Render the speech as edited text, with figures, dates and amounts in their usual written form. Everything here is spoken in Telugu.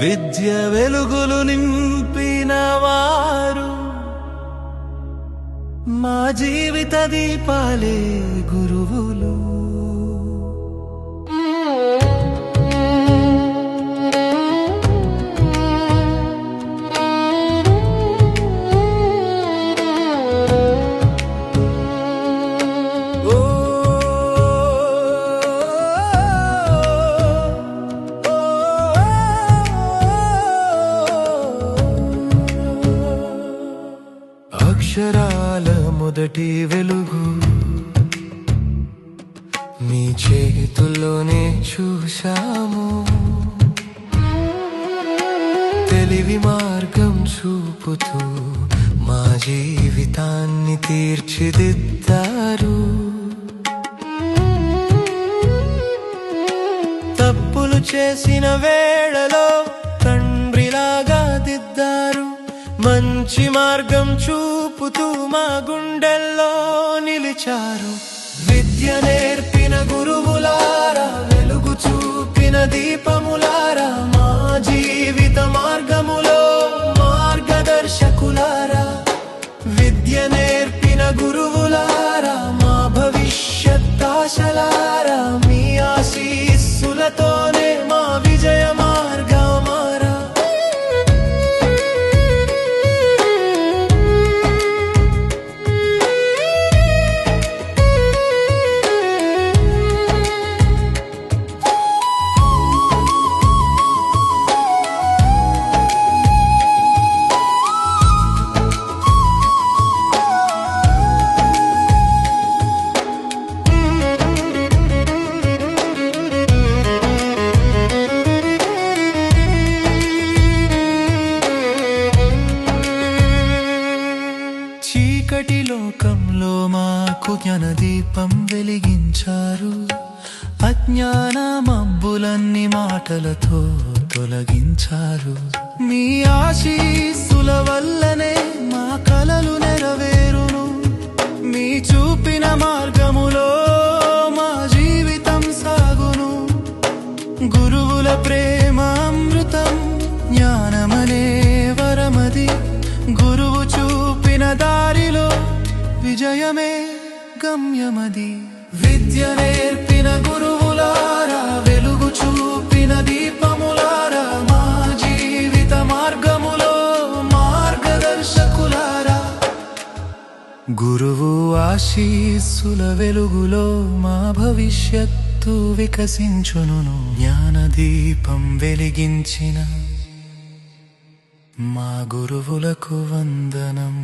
విద్య వెలుగులు నింపిన వారు మా జీవిత దీపాలే గురువులు. అక్షరాల మొదటి వెలుగు మీ చేతుల్లోనే చూశాము. తెలివి మార్గం చూపుతూ మా జీవితాన్ని తీర్చిదిద్దారు. తప్పులు చేసిన వేళలో తండ్రిలాగా దిద్దారు. మంచి మార్గం చూపుతూ మా గుండెల్లో నిలిచారు. విద్య నేర్పిన గురువులారా, వెలుగు చూపిన దీపములారా, మా జీవిత మార్గములో మార్గదర్శకులారా. విద్య నేర్పిన గురువులారా, మా భవిష్యత్ ఆశలారా, మీ ఆశీస్సులతోనే మా విజయ మార్గమారా. చీకటి లోకంలో మాకు జ్ఞానదీపం వెలిగించారు. అజ్ఞాన మబ్బులన్నీ మాటలతో తొలగించారు. మీ ఆశీస్సుల వల్లనే మా కలలు నెరవేరును. మీ చూపిన మార్గములో మా జీవితం సాగును. గురువుల ప్రేమ అమృతం, జ్ఞానమనే వరమది. గురువు చూపిన దారిలో విజయమే గమ్యమది. విద్య నేర్పిన గురువులారా, వెలుగు చూపిన దీపములారా, మా జీవిత మార్గములో మార్గదర్శకులారా. గురువు ఆశీస్సుల వెలుగులో మా భవిష్యత్తు వికసించును. జ్ఞానదీపం వెలిగించిన మా గురువులకు వందనం.